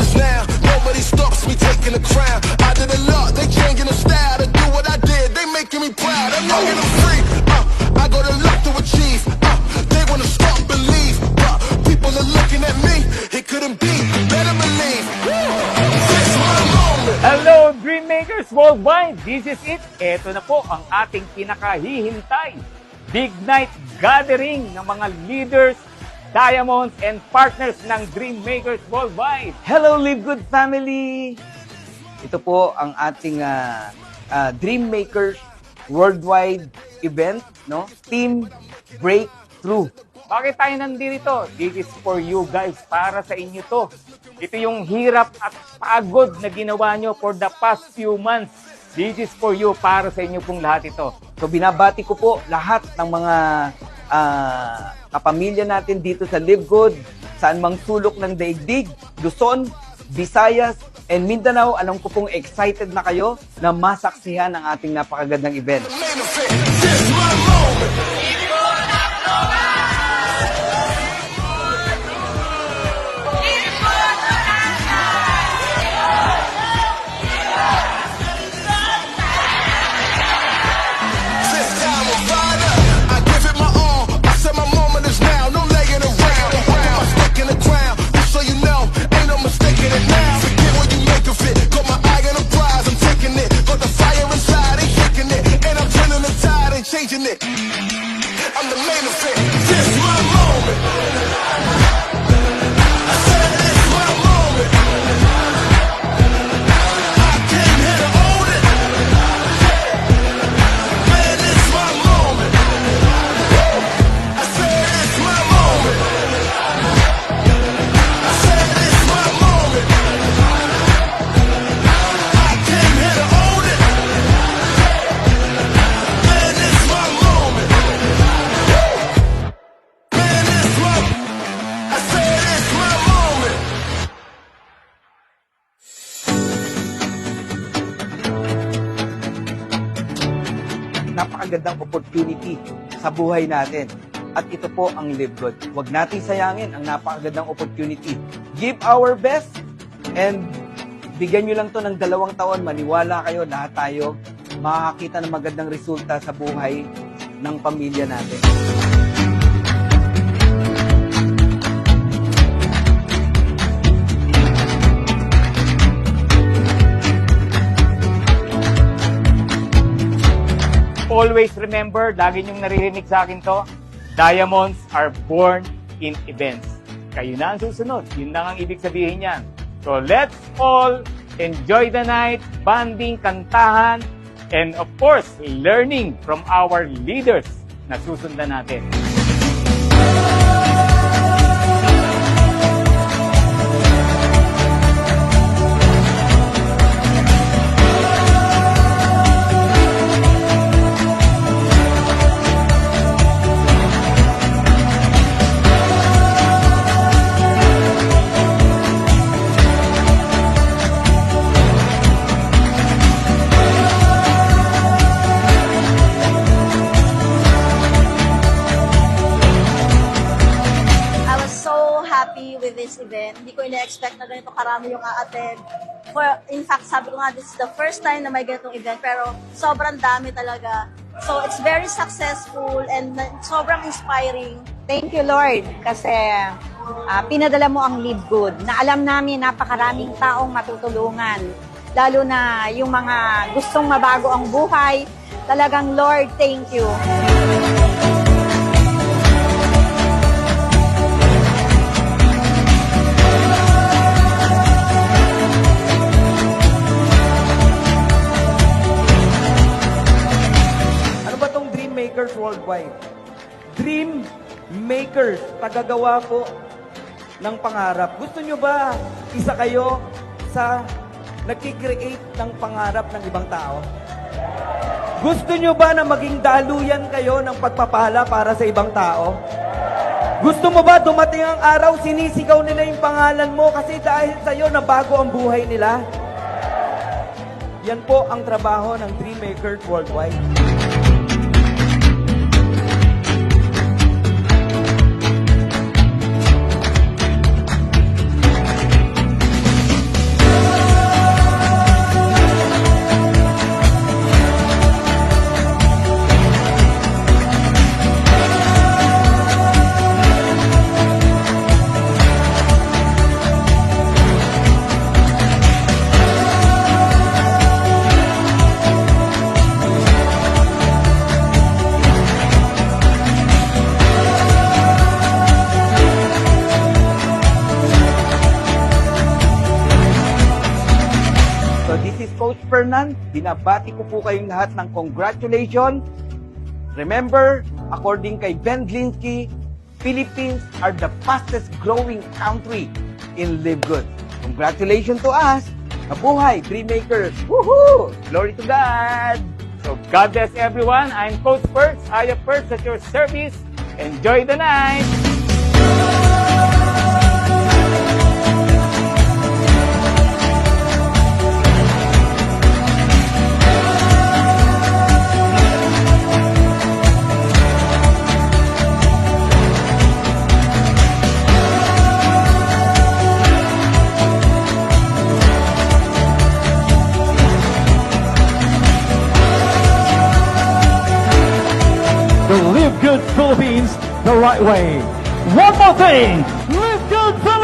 is now. Nobody stops me taking the crown. I did a lot, they changing the style to do what I did. They making me proud. I'm young and I'm free. I got a lot to achieve. They wanna stop, believe, but people are looking at me. It couldn't be. Better believe. This my moment. Hello, Dreammakers Worldwide! This is it. Ito na po ang ating pinakahihintay. Big night gathering ng mga leaders, diamonds, and partners ng Dreammakers Worldwide. Hello, Live Good family! Ito po ang ating Dreammakers Worldwide event, no? Team Breakthrough. Bakit tayo nandito? This is for you guys, para sa inyo to. Ito yung hirap at pagod na ginawa nyo for the past few months. This is for you, para sa inyo pong lahat ito. So binabati ko po lahat ng mga kapamilya natin dito sa Live Good, saan mang sulok ng daigdig, Luzon, Visayas, and Mindanao. Alam ko pong excited na kayo na masaksihan ang ating napakagandang event. This my moment. Changing it. I'm the main event. This my moment. I said it's my moment. I came here to own it. Man, it's my moment. I said it's my moment. I said it's my moment. I came here to own it. Napakagandang opportunity sa buhay natin. At ito po ang Live Good. Huwag natin sayangin ang napakagandang opportunity. Give our best and bigyan nyo lang to ng 2 taon. Maniwala kayo, lahat tayo makakakita ng magandang resulta sa buhay ng pamilya natin. Always remember, lagi niyong naririnig sa akin to, diamonds are born in events. Kayo na ang susunod. Yun lang ang ibig sabihin niyan. So let's all enjoy the night, banding, kantahan, and of course, learning from our leaders na susundan natin. With this event. Hindi ko ina-expect na ganito karami yung a-attend. In fact, sabi ko nga, this is the first time na may ganitong event, pero sobrang dami talaga. So, it's very successful and sobrang inspiring. Thank you, Lord, kasi pinadala mo ang Live Good, na alam namin napakaraming taong matutulungan. Lalo na yung mga gustong mabago ang buhay. Talagang, Lord, thank you. Makers Worldwide. Dream Makers, tagagawa po ng pangarap. Gusto nyo ba isa kayo sa nagkikreate ng pangarap ng ibang tao? Gusto nyo ba na maging daluyan kayo ng pagpapala para sa ibang tao? Gusto mo ba dumating ang araw, sinisigaw nila yung pangalan mo kasi dahil sa'yo nabago ang buhay nila? Yan po ang trabaho ng Dreammakers Worldwide. Fernan, binabati ko po kayong lahat ng congratulations. Remember, according kay Ben Glinsky, Philippines are the fastest growing country in Live Good. Congratulations to us! Mabuhay, Dream Makers! Woohoo! Glory to God! So God bless everyone. I'm Coach Perks. Aya Perks at your service. Enjoy the night! to Live Good Philippines the right way. One more thing, Live Good Philippines!